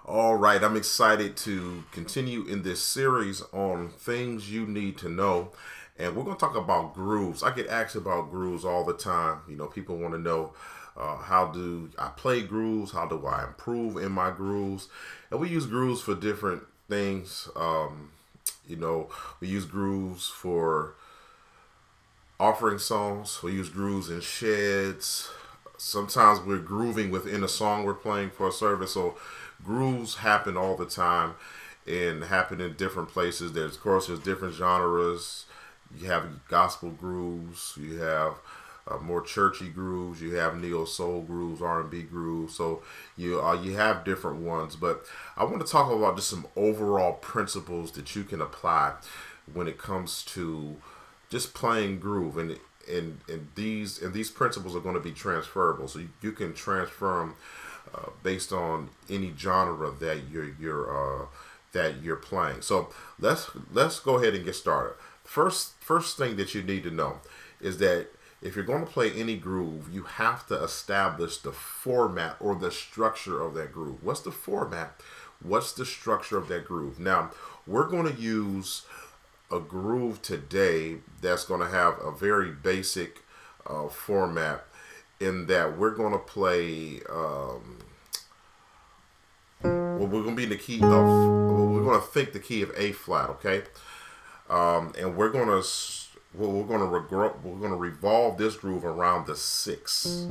All right, I'm excited to continue in this series on things you need to know. And we're going to talk about grooves. I get asked about grooves all the time. People want to know how do I play grooves? How do I improve in my grooves? And we use grooves for different things. We use grooves for offering songs. We use grooves in sheds. Sometimes we're grooving within a song we're playing for a service. So grooves happen all the time and happen in different places. There's different genres. You have gospel grooves. You have more churchy grooves. You have neo soul grooves, R&B grooves. So you have different ones. But I want to talk about just some overall principles that you can apply when it comes to just playing groove. And these principles are going to be transferable. So you can transfer them based on any genre that you're playing. So let's go ahead and get started. First thing that you need to know is that if you're going to play any groove, you have to establish the format or the structure of that groove. What's the format? What's the structure of that groove? Now, we're going to use a groove today that's going to have a very basic format, in that we're going to play we're going to be in the key of, we're going to think the key of A flat, okay? And we're going to revolve this groove around the 6.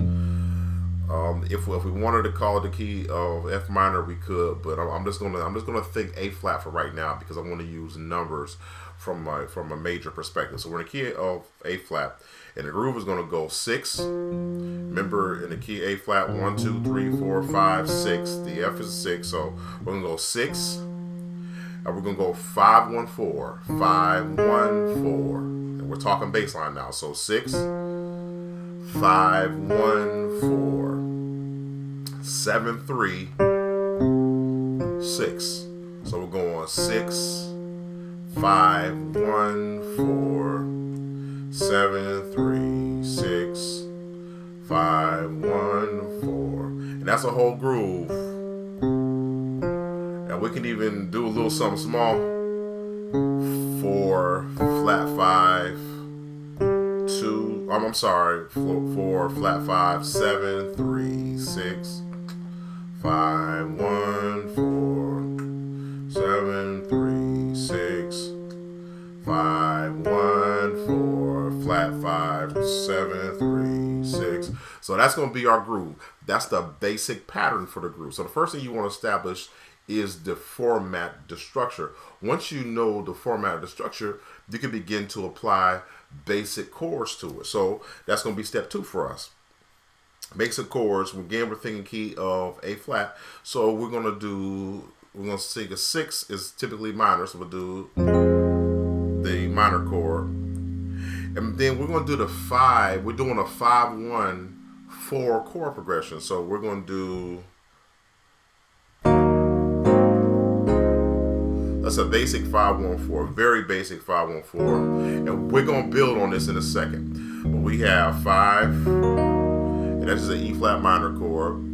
If we wanted to call it the key of F minor, we could, but I'm just gonna think A flat for right now, because I want to use numbers from a major perspective. So we're in the key of A flat, and the groove is gonna go 6. Remember, in the key A flat, 1, 2, 3, 4, 5, 6. The F is 6, so we're gonna go 6, and we're gonna go 5, 1, 4, 5, 1, 4, and we're talking bass line now. So 6, 5, 1, 4, 7, 3, 6. So we're going 6, 5, 1, 4, 7, 3, 6, 5, 1, 4. And that's a whole groove. And we can even do a little something small. 4, flat 5, 2, I'm sorry, 4, flat 5, 7, 3, 6, 5, 1, 4, 7, 3, 6, 5, 1, 4, flat 5, 7, 3, 6. So that's going to be our groove. That's the basic pattern for the groove. So the first thing you want to establish is the format, the structure. Once you know the format of the structure, you can begin to apply basic chords to it. So that's going to be step 2 for us. Basic chords. Again, we're thinking key of A flat. So we're going to sing a 6 is typically minor. So we'll do the minor chord. And then we're going to do the 5. We're doing a 5, 1, 4 chord progression. So we're going to do, that's a basic 5, 1, 4, very basic 5, 1, 4, and we're gonna build on this in a second. But we have 5, and that's just an E flat minor chord,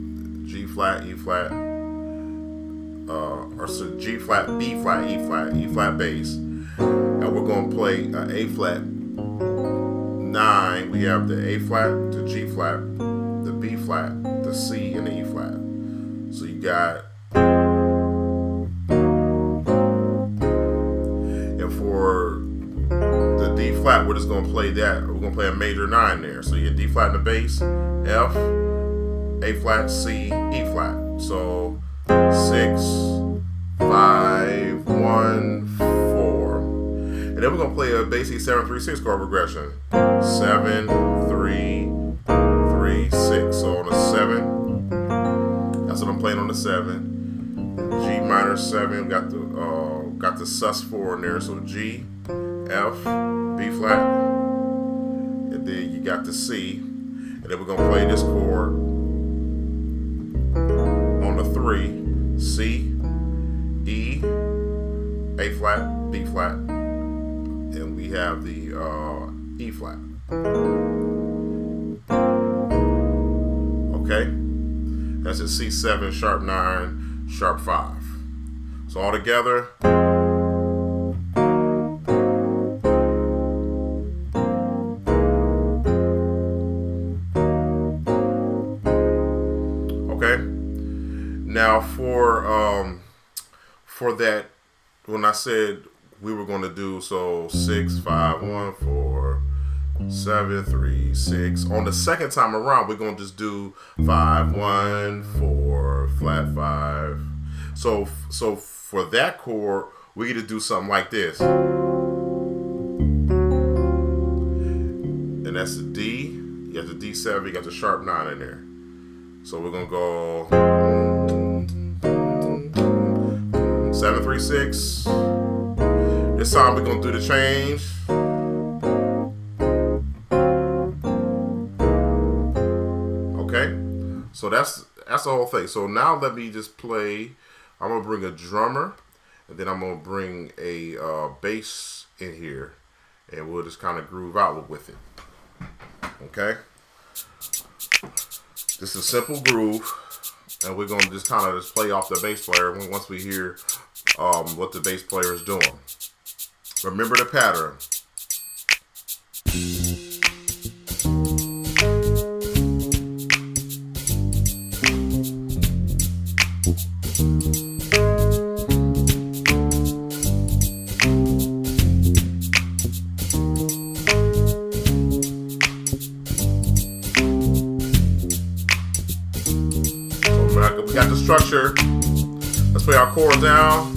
G flat, E flat, or so G flat, B flat, E flat bass, and we're gonna play A flat 9. We have the A flat to G flat, the B flat, the C, and the E flat. So you got. For the D flat, we're just going to play that. We're going to play a major 9 there. So you get D flat in the bass, F, A flat, C, E flat. So 6, 5, 1, 4. And then we're going to play a basic 7, 3, 6 chord progression. 7, 3, 3, 6. So on a 7, that's what I'm playing on the 7. G minor 7, got the sus4 in there, so G, F, B flat, and then you got the C, and then we're gonna play this chord on the 3, C, E, A flat, B flat, and we have the E flat. Okay, that's a C7 sharp 9. sharp 5. So all together. Okay. Now for that, when I said we were going to do 6 5 1 4 7 3 6. On the second time around, we're going to just do 5 1 4 flat 5. So for that chord, we get to do something like this, and that's the D. You got the D7. You got the sharp 9 in there. So we're gonna go 7 3 6. This time we're gonna do the change. Okay, so that's the whole thing. So now let me just play. I'm gonna bring a drummer, and then I'm gonna bring a bass in here, and we'll just kind of groove out with it. Okay, this is a simple groove, and we're gonna just kind of just play off the bass player once we hear what the bass player is doing. Remember the pattern. We got the structure. Let's play our chords down.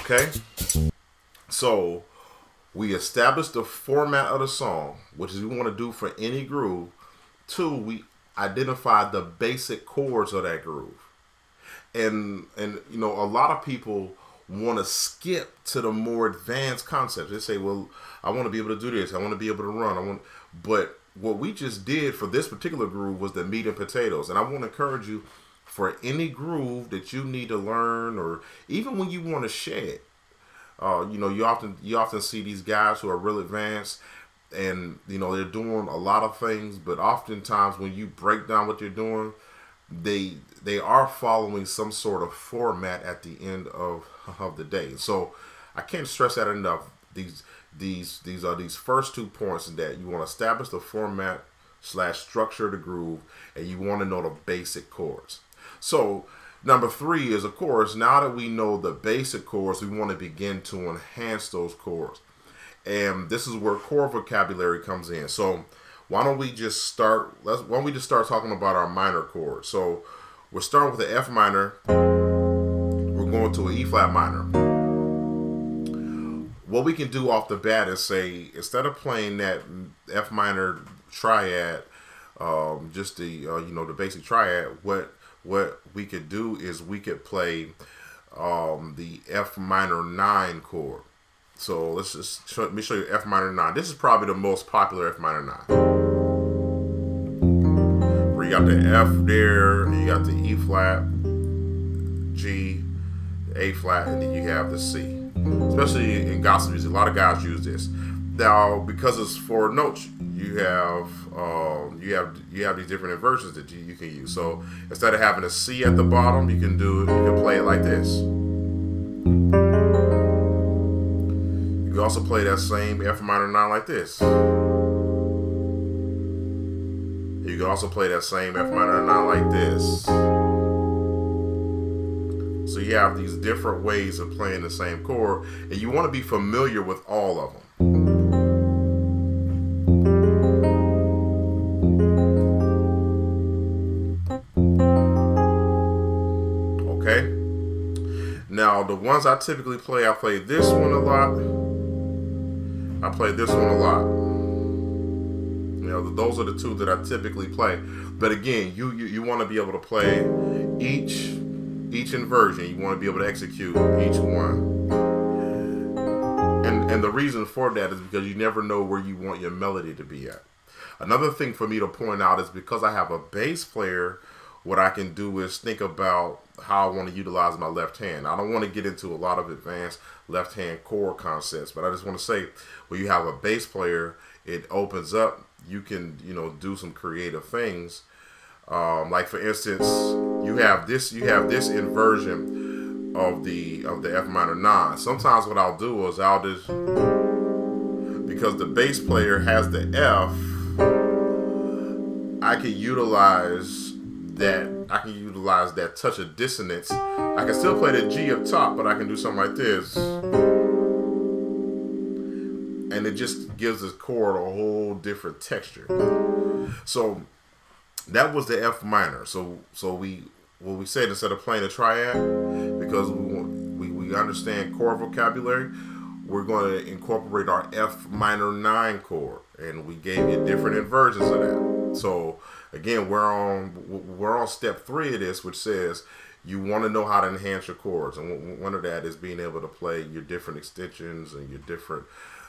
Okay. So we established the format of the song, which is we want to do for any groove. 2, we identified the basic chords of that groove. And you know, a lot of people want to skip to the more advanced concepts. They say, well, I want to be able to do this. I want to be able to run. But what we just did for this particular groove was the meat and potatoes. And I want to encourage you, for any groove that you need to learn, or even when you want to shed. You know, you often see these guys who are real advanced, and you know they're doing a lot of things, but oftentimes when you break down what they're doing, they are following some sort of format at the end of the day. So I can't stress that enough. These are these first 2 points, that you want to establish the format / structure of the groove, and you want to know the basic chords. So number 3 is, of course, now that we know the basic chords, we want to begin to enhance those chords. And this is where chord vocabulary comes in. So why don't we just start talking about our minor chords. So we're starting with the F minor. We're going to an E flat minor. What we can do off the bat is say, instead of playing that F minor triad, just the you know, the basic triad, what we could do is we could play the F minor 9 chord. So let me show you F minor 9. This is probably the most popular F minor 9. Where you got the F there, you got the E flat, G, A flat, and then you have the C. Especially in gospel music, a lot of guys use this. Now, because it's 4 notes, you have these different inversions that you can use. So instead of having a C at the bottom, you can play it like this. You can also play that same F minor 9 like this. You can also play that same F minor 9 like this. So you have these different ways of playing the same chord, and you want to be familiar with all of them. Okay. Now the ones I typically play, I play this one a lot. I play this one a lot. You know, those are the 2 that I typically play. But again, you want to be able to play each inversion. You want to be able to execute each one. And And the reason for that is because you never know where you want your melody to be at. Another thing for me to point out is because I have a bass player, what I can do is think about how I want to utilize my left hand. I don't want to get into a lot of advanced left hand chord concepts, but I just want to say when you have a bass player, it opens up. You can, do some creative things. Like for instance, you have this inversion of the F minor 9. Sometimes what I'll do is I'll just, because the bass player has the F, I can utilize that touch of dissonance. I can still play the G up top, but I can do something like this, and it just gives this chord a whole different texture. So that was the F minor. So we said, instead of playing a triad, because we understand chord vocabulary, we're going to incorporate our F minor 9 chord, and we gave you different inversions of that. So again, we're on step 3 of this, which says you want to know how to enhance your chords, and one of that is being able to play your different extensions and your different,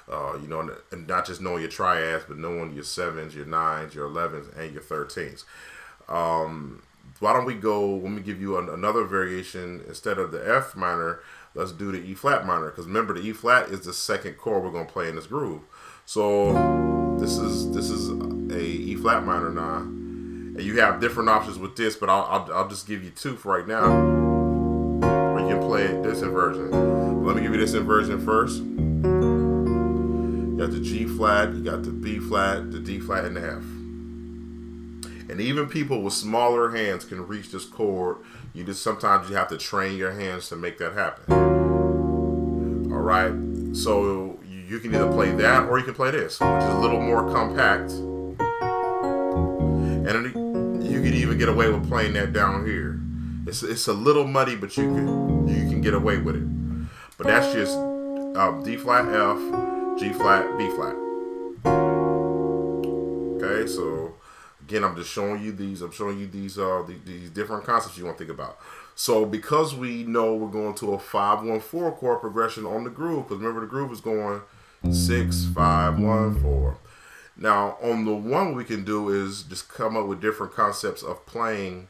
and not just knowing your triads, but knowing your 7s, your 9s, your 11s, and your 13s. Why don't we go? Let me give you another variation. Instead of the F minor, let's do the E flat minor, because remember, the E flat is the second chord we're going to play in this groove. So this is a E flat minor 9. And you have different options with this, but I'll just give you 2 for right now, or you can play this inversion. Let me give you this inversion first. You got the G flat, you got the B flat, the D flat, and the F. And even people with smaller hands can reach this chord. Sometimes you have to train your hands to make that happen. All right, so you can either play that or you can play this, which is a little more compact. And you can even get away with playing that down here. It's a little muddy, but you can get away with it. But that's just D flat, F, G flat, B flat. Okay, so again, I'm just showing you these. I'm showing you these different concepts you want to think about. So because we know we're going to a 5-1-4 chord progression on the groove, because remember the groove is going 6-5-1-4. Now, on the one, what we can do is just come up with different concepts of playing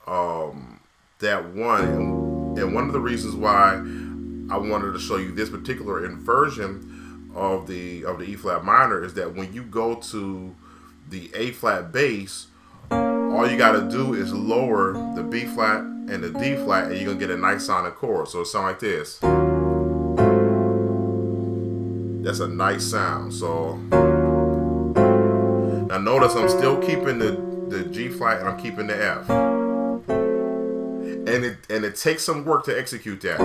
that one. And one of the reasons why I wanted to show you this particular inversion of the E flat minor is that when you go to the A flat bass, all you got to do is lower the B flat and the D flat, and you're going to get a nice sounding chord. So it sounds like this. That's a nice sound. So now notice I'm still keeping the G flat and I'm keeping the F. And it takes some work to execute that.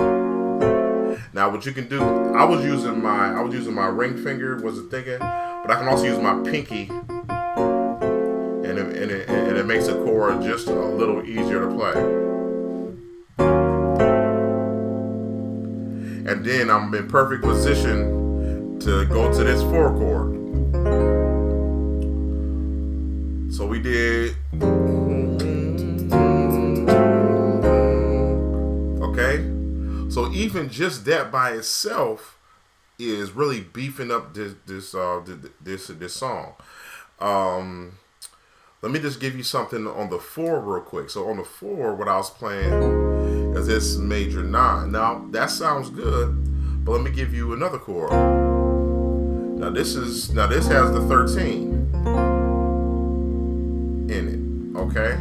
Now what you can do, I was using my ring finger, wasn't thinking, but I can also use my pinky, and it makes the chord just a little easier to play. And then I'm in perfect position to go to this 4 chord. So we did, okay? So even just that by itself is really beefing up this song. Let me just give you something on the 4 real quick. So on the 4, what I was playing is this major 9. Now that sounds good, but let me give you another chord. Now this has the 13 in it, okay?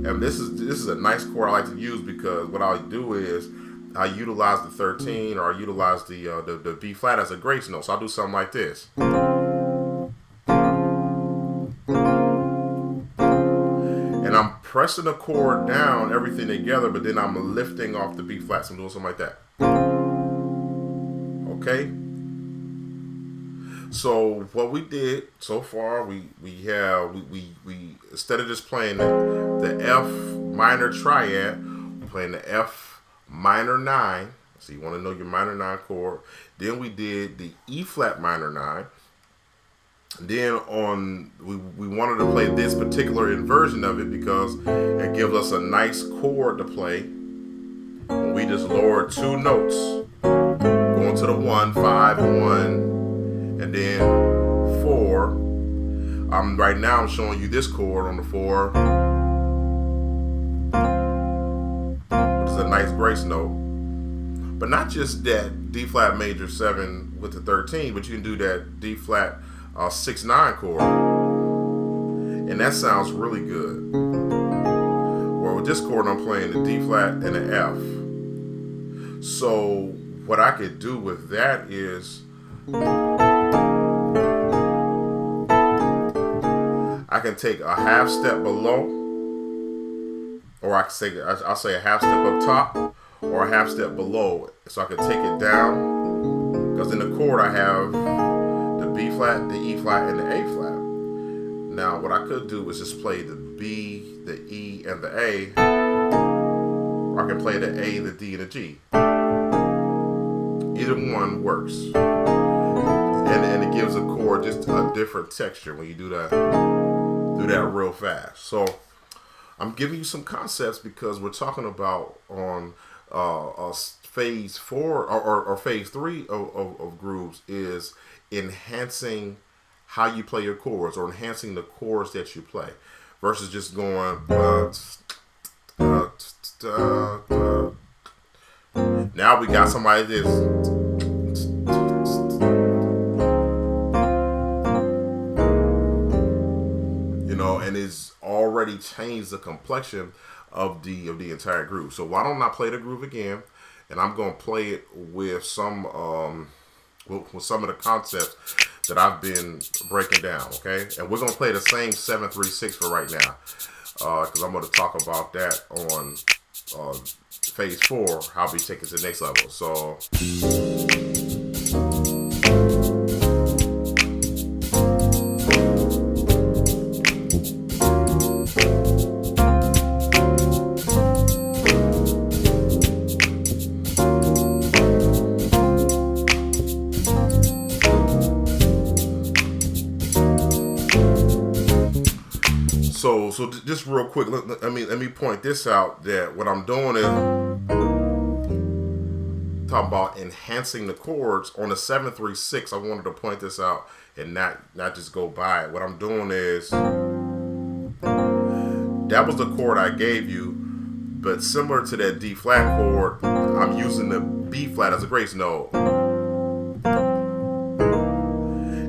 And this is a nice chord I like to use, because what I do is I utilize the 13, or I utilize the B flat as a grace note. So I'll do something like this. And I'm pressing the chord down, everything together, but then I'm lifting off the B flat. So I'm doing something like that. Okay? So what we did so far, we instead of just playing the F minor triad, we're playing the F minor 9. So you want to know your minor 9 chord. Then we did the E flat minor 9. Then we wanted to play this particular inversion of it because it gives us a nice chord to play. We just lowered 2 notes, going to the 1, 5, 1, and then 4. Right now I'm showing you this chord on the 4, which is a nice grace note. But not just that D flat major 7 with the 13, but you can do that D flat 6-9 chord, and that sounds really good. Well, with this chord I'm playing the D flat and the F. So what I could do with that is I can take a half step below, or I can say I'll say a half step up top, or a half step below, so I can take it down. Because in the chord I have the B flat, the E flat, and the A flat. Now what I could do is just play the B, the E, and the A. Or I can play the A, the D, and the G. Either one works. And it gives a chord just a different texture when you do that real fast. So I'm giving you some concepts because we're talking about on phase 4 or phase 3 of grooves is enhancing how you play your chords, or enhancing the chords that you play, versus just going now we got somebody this, and it's already changed the complexion of the entire groove. So why don't I play the groove again, and I'm gonna play it with some of the concepts that I've been breaking down, okay? And we're gonna play the same 7-3-6 for right now, because I'm gonna talk about that on phase 4, how we take it to the next level. So So just real quick, let me point this out, that what I'm doing is talking about enhancing the chords on the 7-3-6. I wanted to point this out and not just go by it. What I'm doing is, that was the chord I gave you, but similar to that D flat chord, I'm using the B flat as a grace note,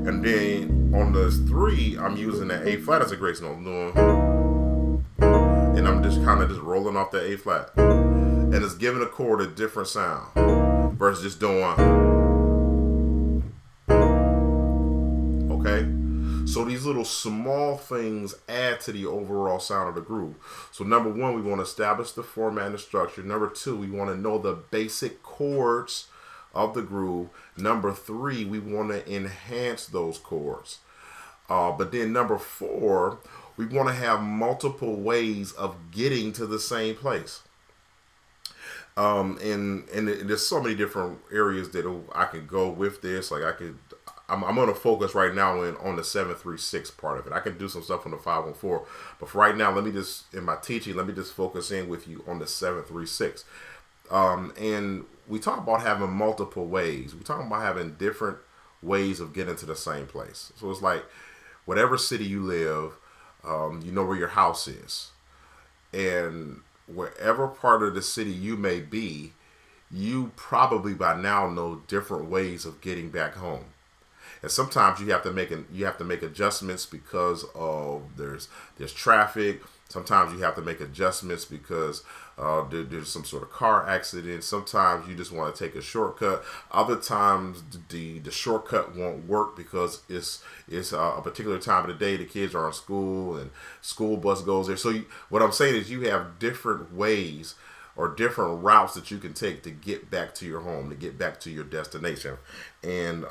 and then on the 3, I'm using the A flat as a grace note. And I'm just kind of just rolling off the A flat. And it's giving a chord a different sound versus just doing. Okay? So these little small things add to the overall sound of the groove. So number 1, we want to establish the format and the structure. Number 2, we want to know the basic chords of the groove. Number 3, we want to enhance those chords. But then number 4, we want to have multiple ways of getting to the same place. And there's so many different areas that I could go with this. Like I'm going to focus right now on the 7-3-6 part of it. I can do some stuff on the 5-1-4, but for right now, in my teaching, let me just focus in with you on the 7-3-6. And we talk about having multiple ways. We talk about having different ways of getting to the same place. So it's like, whatever city you live, you know where your house is. And wherever part of the city you may be, you probably by now know different ways of getting back home. And sometimes you have to make adjustments because of there's traffic. Sometimes you have to make adjustments because there's some sort of car accident. Sometimes you just want to take a shortcut. Other times the shortcut won't work because it's a particular time of the day. The kids are in school and school bus goes there. So what I'm saying is you have different ways or different routes that you can take to get back to your home, to get back to your destination. And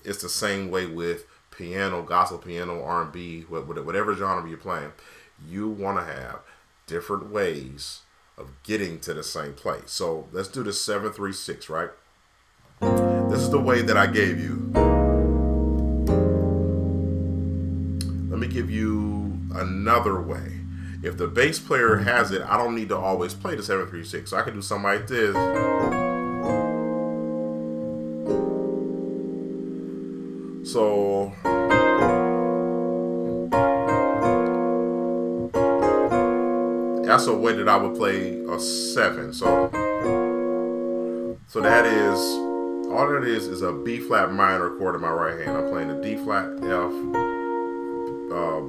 it's the same way with piano, gospel piano, R&B, whatever genre you're playing. You want to have different ways of getting to the same place. So let's do the 7-3-6, right? This is the way that I gave you. Let me give you another way. If the bass player has it, I don't need to always play the 7-3-6. So I can do something like this. So that's a way that I would play a 7. So that is, all that is a B flat minor chord in my right hand. I'm playing a D flat, F,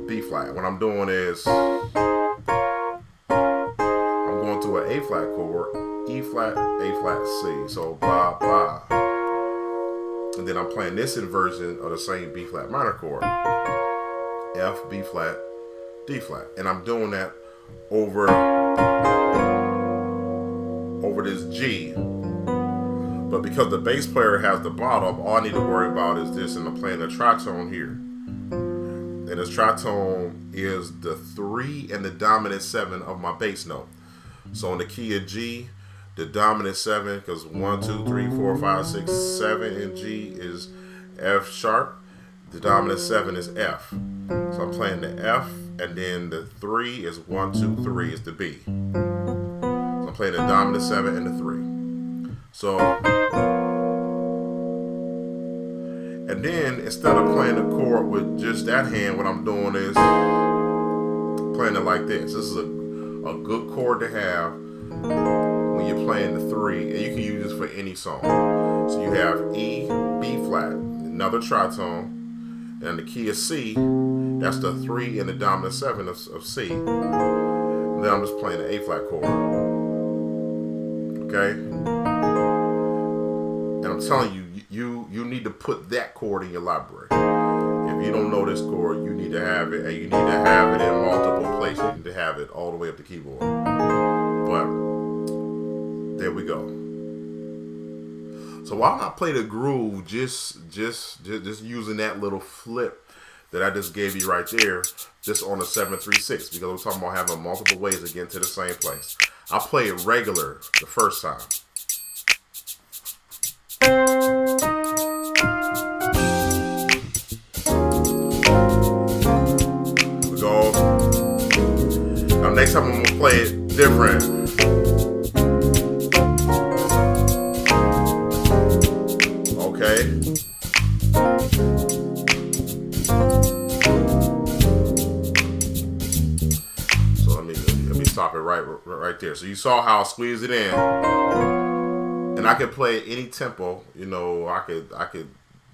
B flat. What I'm doing is I'm going to an A flat chord, E flat, A flat, C. So blah blah. And then I'm playing this inversion of the same B flat minor chord, F, B flat, D flat. And I'm doing that over this G. But because the bass player has the bottom, all I need to worry about is this, and I'm playing a tritone here. And this tritone is the 3 and the dominant 7 of my bass note. So in the key of G, the dominant 7, because 1, 2, 3, 4, 5, 6, 7 in G is F sharp. The dominant 7 is F. So I'm playing the F, and then the 3 is 1, 2, 3 is the B. So I'm playing the dominant 7 and the 3. So, and then instead of playing the chord with just that hand, what I'm doing is playing it like this. This is a good chord to have when you're playing the 3, and you can use this for any song. So you have E, B flat, another tritone, and the key of C, that's the 3 and the dominant 7 of C. And then I'm just playing the A flat chord. Okay? And I'm telling you, you need to put that chord in your library. If you don't know this chord, you need to have it, and you need to have it in multiple places. You need to have it all the way up the keyboard. But there we go. So why not play the groove just using that little flip that I just gave you right there, just on a 7-3-6, because we're talking about having multiple ways to get to the same place. I'll play it regular the first time. We go. Now next time I'm gonna play it different. Okay. So let me stop it right there. So you saw how I squeezed it in. And I could play at any tempo, I could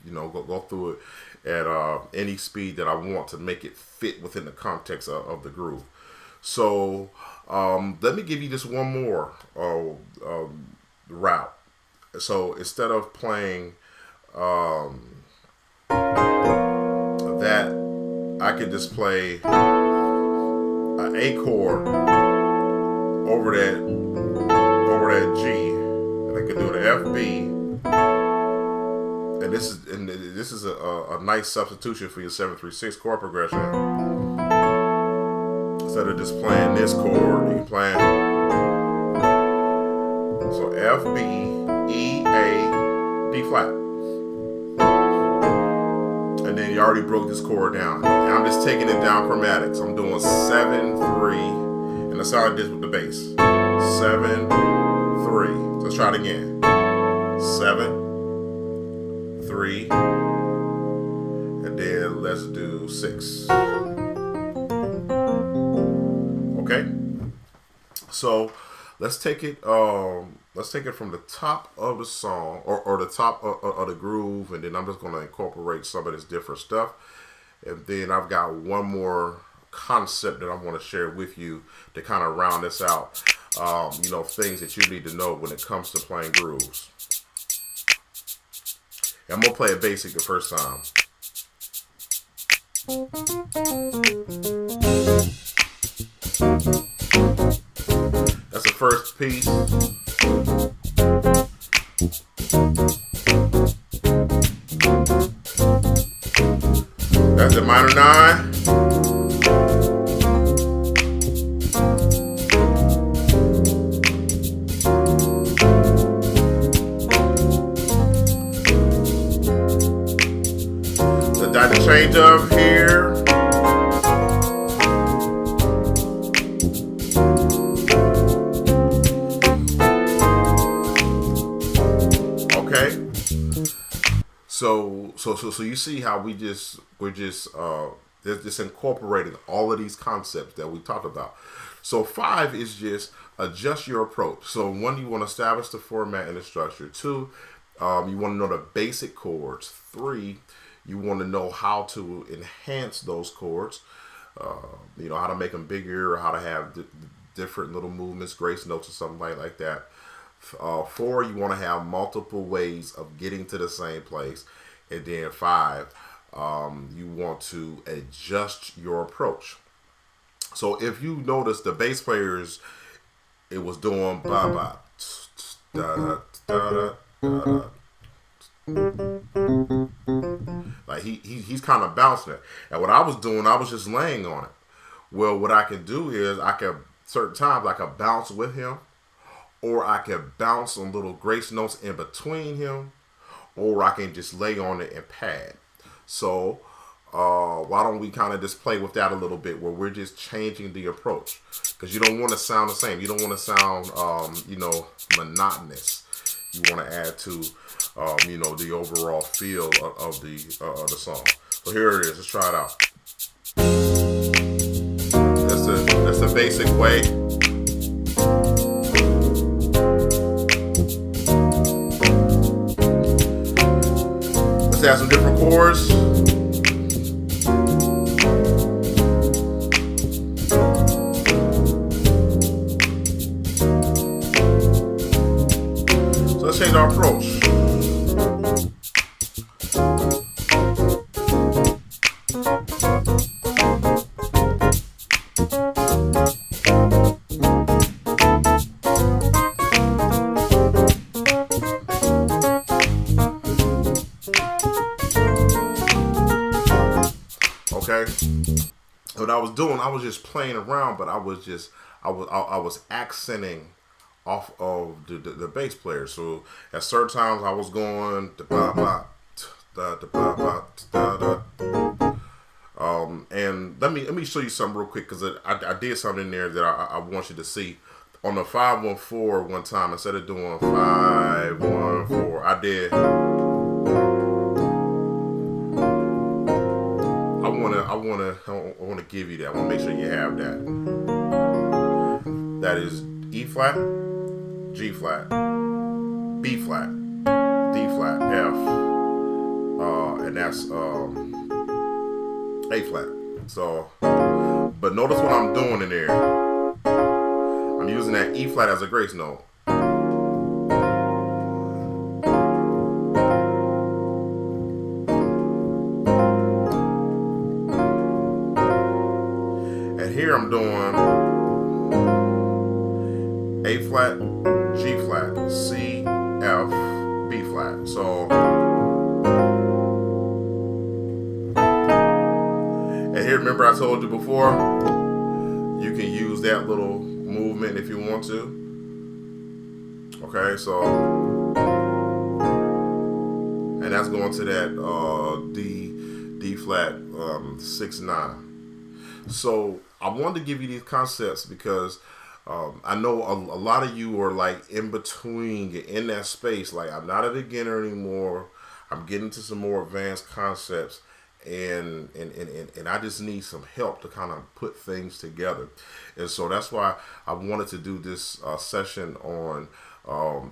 go through it at any speed that I want to make it fit within the context of the groove. So let me give you just one more route. So instead of playing that, I could just play an A chord over that G. I could do the FB, and this is a nice substitution for your 7-3-6 chord progression. Instead of just playing this chord, you can play so FB, E, A, D flat, and then you already broke this chord down. And I'm just taking it down chromatic. So I'm doing 7-3, and that's how I did with the bass. 7-3. Let's try it again. 7-3, and then let's do 6. Okay. So let's take it from the top of the song or the top of the groove, and then I'm just going to incorporate some of this different stuff, and then I've got one more concept that I want to share with you to kind of round this out. Things that you need to know when it comes to playing grooves. And I'm gonna play it basic the first time. That's the first piece. That's the minor 9. Change up here. Okay. So you see how we're just incorporating all of these concepts that we talked about. So 5 is just adjust your approach. So 1, you want to establish the format and the structure. 2, you want to know the basic chords. 3, you want to know how to enhance those chords. How to make them bigger, or how to have different little movements, grace notes, or something like that. 4, you want to have multiple ways of getting to the same place. And then 5, you want to adjust your approach. So if you notice the bass players, it was doing ba ba da da da da. Like he's kind of bouncing it. And what I was doing, I was just laying on it. Well, what I can do is certain times I can bounce with him, or I can bounce on little grace notes in between him, or I can just lay on it and pad. So why don't we kind of just play with that a little bit, where we're just changing the approach, because you don't want to sound the same. You don't want to sound monotonous. You want to add to the overall feel of the song. So here it is. Let's try it out. That's the basic way. Let's add some different chords. So let's change our approach. Okay, what I was doing, I was just playing around, but I was accenting off of the bass player. So at certain times I was going and let me show you something real quick, because I did something in there that I want you to see. On the 5-1-4 one time, instead of doing 5-1-4, I did. I want to give you that. I want to make sure you have that. That is E flat, G flat, B flat, D flat, F, and that's A flat. So, but notice what I'm doing in there. I'm using that E flat as a grace note. Here I'm doing A flat, G flat, C, F, B flat. So, and here, remember I told you before, you can use that little movement if you want to. Okay, so, and that's going to that D flat 6-9. So I wanted to give you these concepts because I know a lot of you are like in between, you're in that space. Like, I'm not a beginner anymore. I'm getting to some more advanced concepts, and I just need some help to kind of put things together. And so that's why I wanted to do this session on on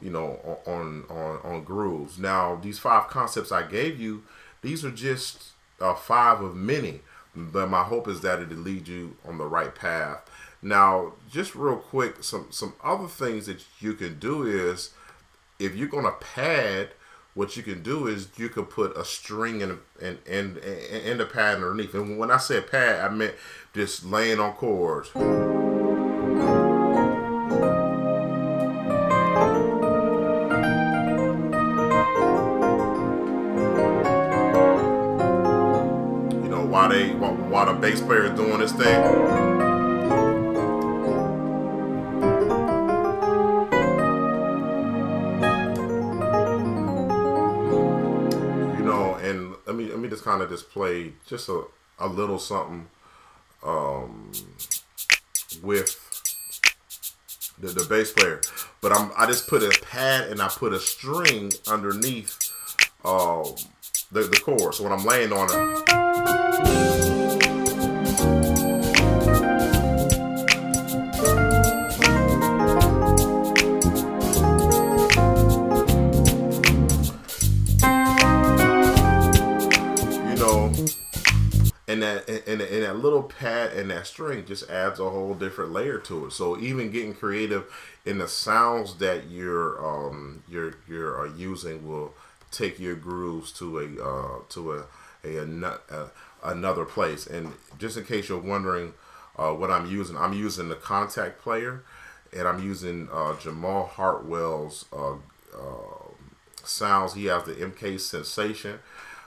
grooves. Now, these 5 concepts I gave you, these are just 5 of many. But my hope is that it'll lead you on the right path. Now, just real quick, some other things that you can do is, if you're gonna pad, what you can do is you can put a string in the pad underneath. And when I said pad, I meant just laying on chords. While the bass player is doing this thing. And let me just kind of just play just a little something with the bass player. But I just put a pad and I put a string underneath the chord. So when I'm laying on it, you know, and that little pad and that string just adds a whole different layer to it. So even getting creative in the sounds that you're using will take your grooves to another place. And just in case you're wondering what I'm using the Contact Player, and I'm using Jamal Hartwell's sounds. He has the MK Sensation.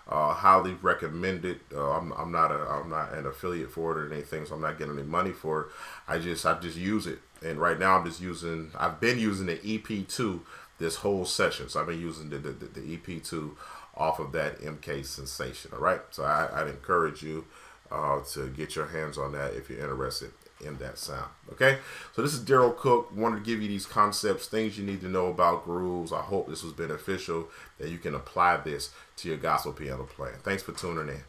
Highly recommended. I'm not an affiliate for it or anything, so I'm not getting any money for it. I just use it, and right now I've been using the EP2 this whole session. So I've been using the EP2 off of that MK Sensation. All right, so I'd encourage you to get your hands on that if you're interested in that sound. Okay, so this is Daryl Cook. Wanted to give you these concepts, things you need to know about grooves. I hope this was beneficial, that you can apply this to your gospel piano playing. Thanks for tuning in.